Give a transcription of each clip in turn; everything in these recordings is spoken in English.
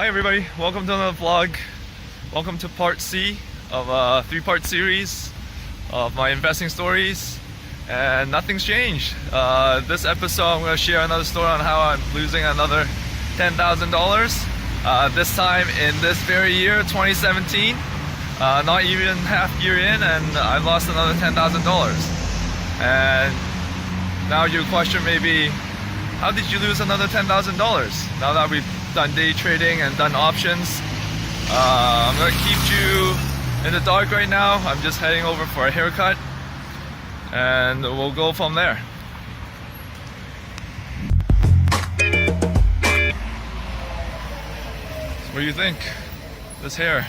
Hi everybody, welcome to another vlog. Welcome to part C of a 3-part series of my investing stories, and nothing's changed. This episode I'm going to share another story on how I'm losing another $10,000. This time in this very year, 2017. Not even half year in, and I've lost another $10,000. And now your question may be, how did you lose another $10,000? Now that we've done day trading and done options, I'm gonna keep you in the dark right now. I'm just heading over for a haircut, and we'll go from there. So what do you think? This hair.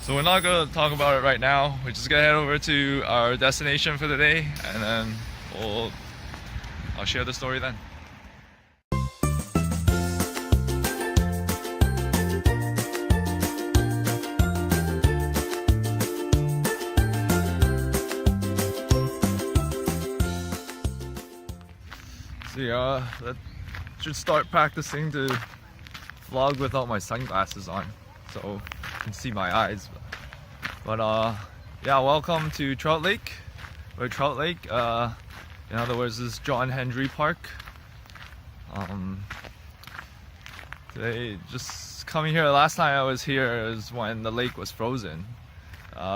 So we're not gonna talk about it right now. We're just gonna head over to our destination for the day, and then I'll share the story then. So yeah, that should start practicing to vlog without my sunglasses on, so you can see my eyes. But yeah, welcome to Trout Lake. We're at Trout Lake. In other words, this is John Hendry Park. Today, just coming here, last time I was here is when the lake was frozen.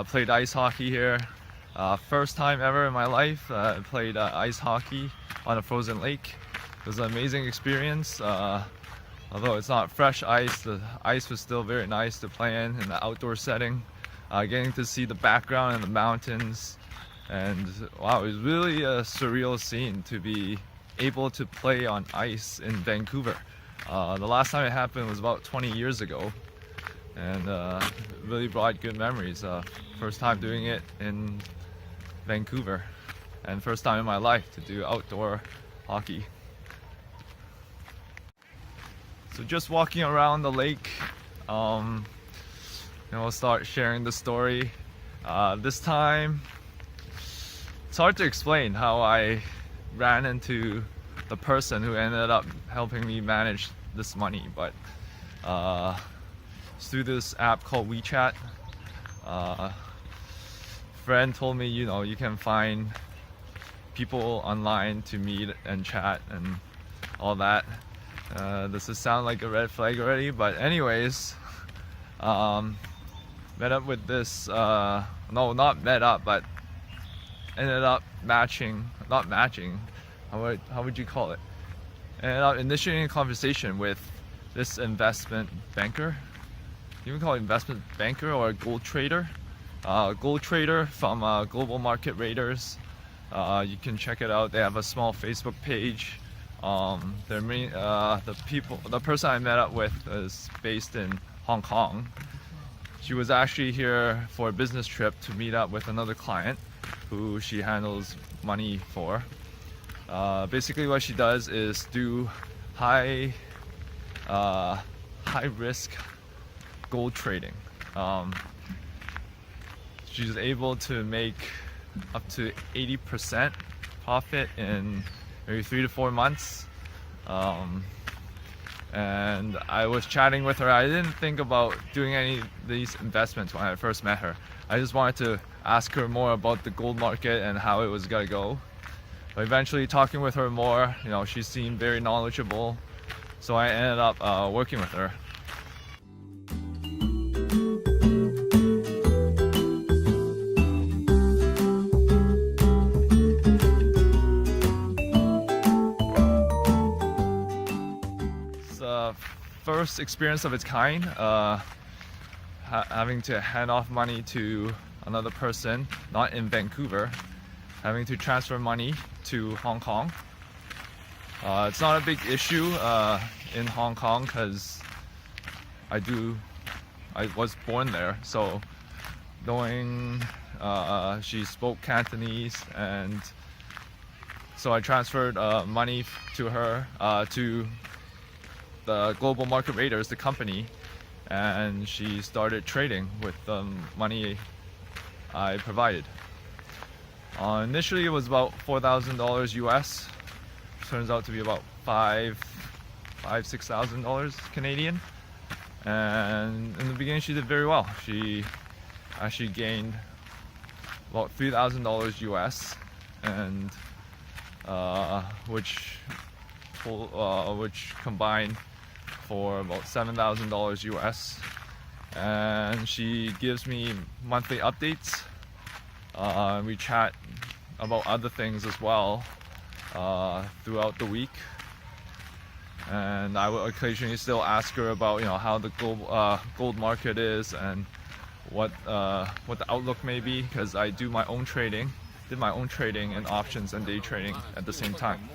Played ice hockey here. First time ever in my life I played ice hockey on a frozen lake. It was an amazing experience. Although it's not fresh ice, the ice was still very nice to play in the outdoor setting. Getting to see the background and the mountains. And wow, it was really a surreal scene to be able to play on ice in Vancouver. The last time it happened was about 20 years ago, and it really brought good memories. First time doing it in Vancouver, and first time in my life to do outdoor hockey. So just walking around the lake, and we'll start sharing the story. This time, it's hard to explain how I ran into the person who ended up helping me manage this money, but it's through this app called WeChat. Friend told me, you can find people online to meet and chat and all that. Does this sound like a red flag already? But anyways, met up with this, no, not met up, but ended up not matching, how would you call it? Ended up initiating a conversation with this investment banker. You can call it investment banker or a gold trader. Gold trader from Global Market Raiders. You can check it out. They have a small Facebook page. The person I met up with is based in Hong Kong. She was actually here for a business trip to meet up with another client who she handles money for. Basically what she does is do high risk gold trading. She's able to make up to 80% profit in maybe 3 to 4 months. And I was chatting with her. I didn't think about doing any of these investments when I first met her. I just wanted to ask her more about the gold market and how it was gonna go. But eventually talking with her more, she seemed very knowledgeable, so I ended up working with her. It's the first experience of its kind, having to hand off money to another person, not in Vancouver, having to transfer money to Hong Kong. It's not a big issue in Hong Kong because I was born there, so knowing she spoke Cantonese, and so I transferred money to her, to the Global Market Raiders, the company, and she started trading with the money I provided. Initially it was about $4,000 US. Turns out to be about $6,000 Canadian. And in the beginning she did very well. She actually gained about $3,000 US, and which combined for about $7,000 US. And she gives me monthly updates. We chat about other things as well throughout the week, and I will occasionally still ask her about how the gold market is and what the outlook may be, because I did my own trading in options and day trading at the same time.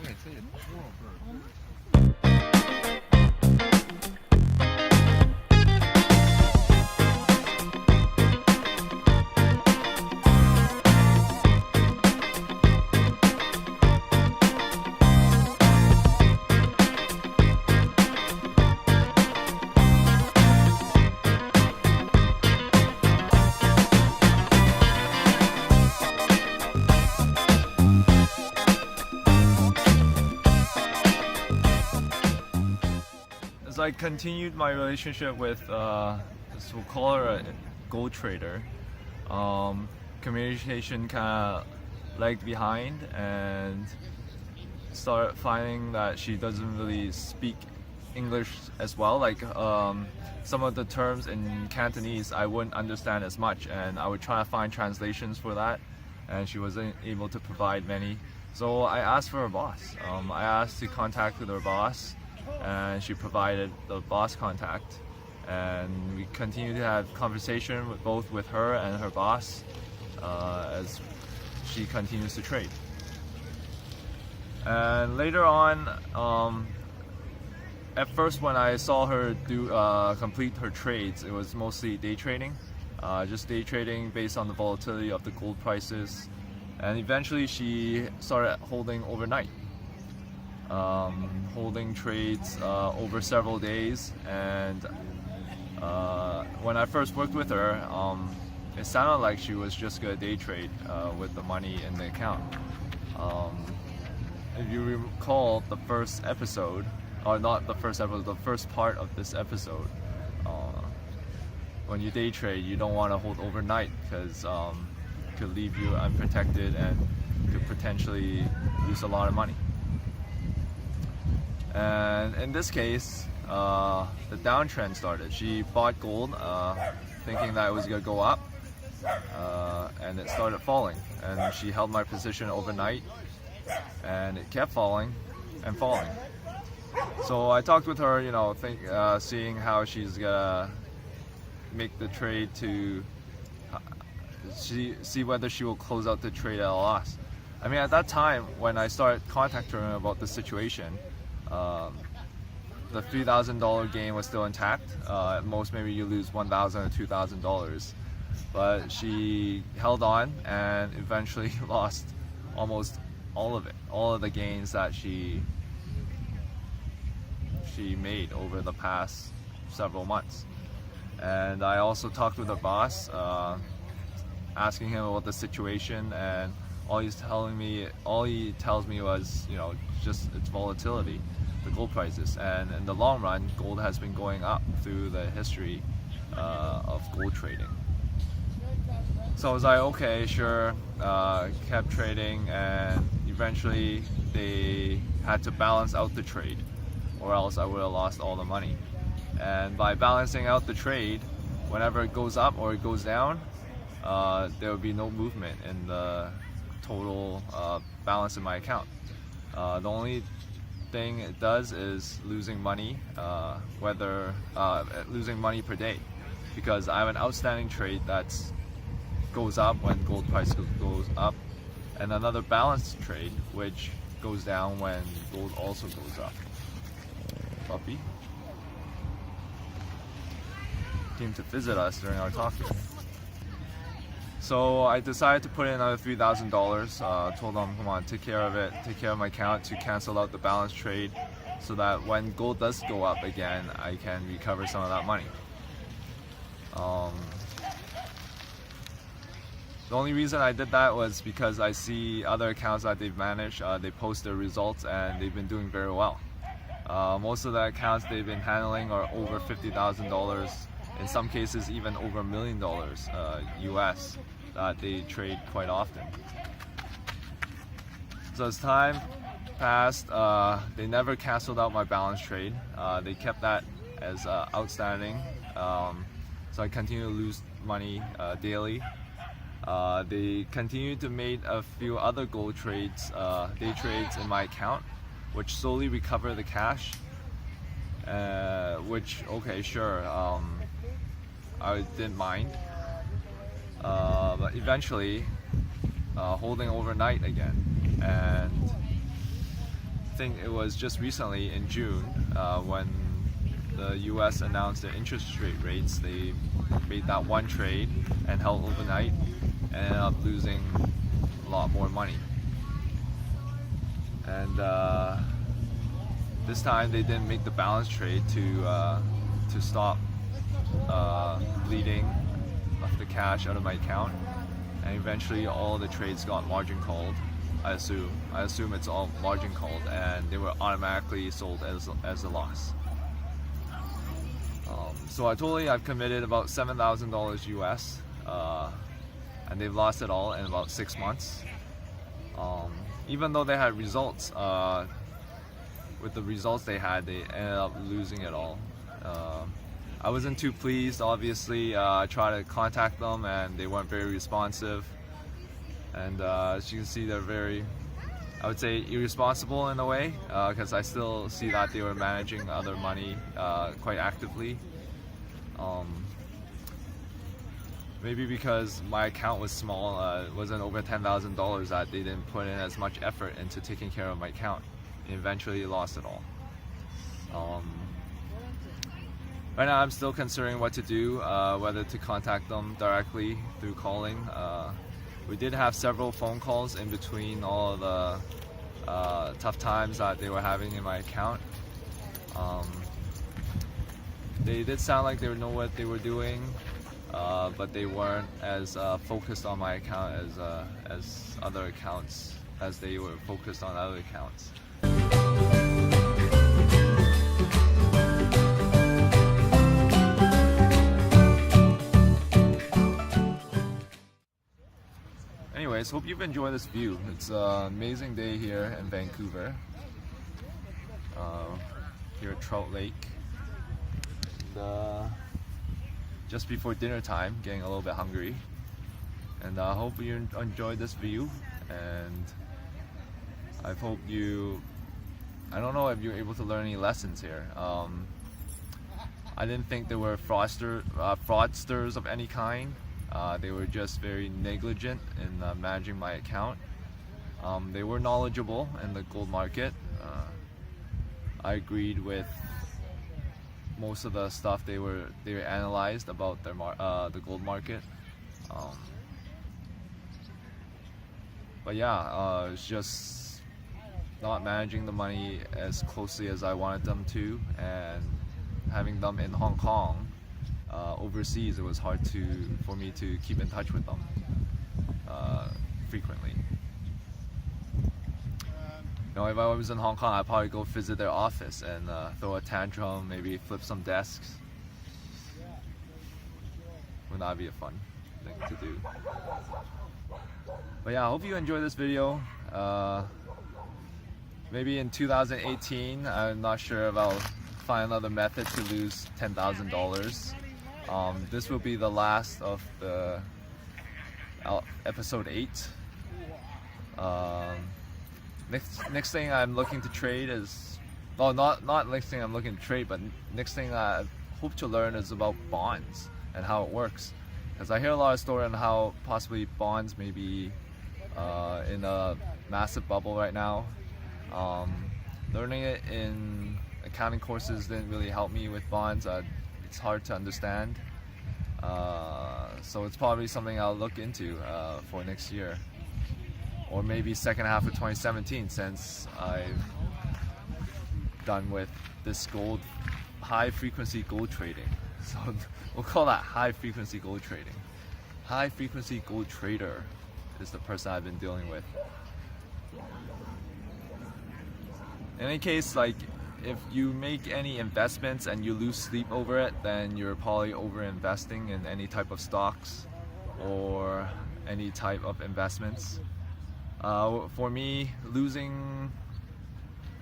As I continued my relationship with this, we'll call her a gold trader, communication kind of lagged behind, and started finding that she doesn't really speak English as well. Like some of the terms in Cantonese I wouldn't understand as much, and I would try to find translations for that, and she wasn't able to provide many. So I asked for her boss. I asked to contact with her boss, and she provided the boss contact, and we continue to have conversation with her and her boss as she continues to trade. And later on, at first when I saw her complete her trades, it was mostly day trading, just day trading based on the volatility of the gold prices, and eventually she started holding overnight. Holding trades over several days, and when I first worked with her, it sounded like she was just gonna day trade with the money in the account. If you recall the first episode, or not the first episode, the first part of this episode, when you day trade, you don't want to hold overnight because it could leave you unprotected and could potentially lose a lot of money. And in this case, the downtrend started. She bought gold thinking that it was going to go up, and it started falling. And she held my position overnight, and it kept falling and falling. So I talked with her, seeing how she's going to make the trade to see whether she will close out the trade at a loss. I mean, at that time, when I started contacting her about the situation, the $3,000 gain was still intact. At most, maybe you lose $1,000 or $2,000, but she held on and eventually lost almost all of it, all of the gains that she made over the past several months. And I also talked with her boss, asking him about the situation, and all he tells me was, just its volatility, the gold prices, and in the long run, gold has been going up through the history of gold trading. So I was like, okay, sure, kept trading, and eventually they had to balance out the trade, or else I would have lost all the money. And by balancing out the trade, whenever it goes up or it goes down, there would be no movement in the total balance in my account. The only thing it does is losing money, losing money per day, because I have an outstanding trade that goes up when gold price goes up, and another balanced trade which goes down when gold also goes up. Puppy came to visit us during our talking. So I decided to put in another $3,000, told them, come on, take care of it, take care of my account to cancel out the balance trade, so that when gold does go up again, I can recover some of that money. The only reason I did that was because I see other accounts that they've managed, they post their results and they've been doing very well. Most of the accounts they've been handling are over $50,000, in some cases even over $1 million US that they trade quite often. So as time passed, they never canceled out my balance trade. They kept that as outstanding. So I continue to lose money daily. They continued to make a few other gold trades, day trades in my account, which slowly recover the cash. Which, okay, sure, I didn't mind. But eventually, holding overnight again. And I think it was just recently in June when the US announced their interest rate rates. They made that one trade and held overnight and ended up losing a lot more money. And this time they didn't make the balance trade to stop bleeding of the cash out of my account, and eventually all the trades got margin called. I assume it's all margin called, and they were automatically sold as a loss. So I've committed about $7,000 US, and they've lost it all in about 6 months. Even though they had results, with the results they had, they ended up losing it all. I wasn't too pleased, obviously. I tried to contact them and they weren't very responsive. And as you can see, they're very, I would say, irresponsible in a way, because I still see that they were managing other money quite actively. Maybe because my account was small, it wasn't over $10,000, that they didn't put in as much effort into taking care of my account. And eventually lost it all. Right now I'm still considering what to do, whether to contact them directly through calling. We did have several phone calls in between all of the tough times that they were having in my account. They did sound like they know what they were doing, but they weren't as focused on my account as other accounts, as they were focused on other accounts. Anyways, hope you've enjoyed this view. It's an amazing day here in Vancouver, here at Trout Lake. And, just before dinner time, getting a little bit hungry. And I hope you enjoyed this view, and I hope I don't know if you're able to learn any lessons here. I didn't think there were fraudsters of any kind. They were just very negligent in managing my account. They were knowledgeable in the gold market. I agreed with most of the stuff they analyzed about the gold market. But yeah, it's just not managing the money as closely as I wanted them to, and having them in Hong Kong. Overseas, it was hard for me to keep in touch with them frequently. You know, if I was in Hong Kong, I'd probably go visit their office and throw a tantrum, maybe flip some desks. Wouldn't that be a fun thing to do? But yeah, I hope you enjoyed this video. Maybe in 2018, I'm not sure if I'll find another method to lose $10,000. This will be the last of the episode 8. Next thing I'm looking to trade is, well, not next thing I'm looking to trade, but next thing I hope to learn is about bonds and how it works. Because I hear a lot of stories on how possibly bonds may be in a massive bubble right now. Learning it in accounting courses didn't really help me with bonds. It's hard to understand. So it's probably something I'll look into for next year. Or maybe second half of 2017, since I've done with this high frequency gold trading. So we'll call that high frequency gold trading. High frequency gold trader is the person I've been dealing with. In any case, like, if you make any investments and you lose sleep over it, then you're probably over investing in any type of stocks or any type of investments. For me, losing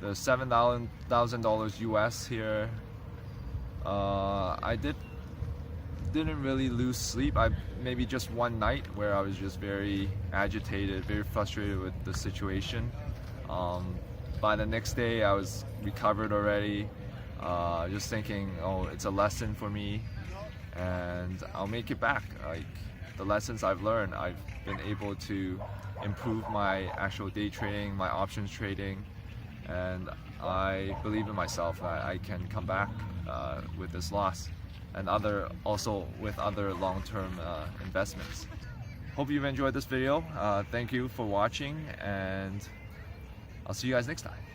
the $7,000 US here, I didn't really lose sleep. Maybe just one night where I was just very agitated, very frustrated with the situation. By the next day, I was recovered already, just thinking, oh, it's a lesson for me and I'll make it back. Like, the lessons I've learned, I've been able to improve my actual day trading, my options trading, and I believe in myself that I can come back with this loss and also with other long-term investments. Hope you've enjoyed this video. Thank you for watching, and I'll see you guys next time.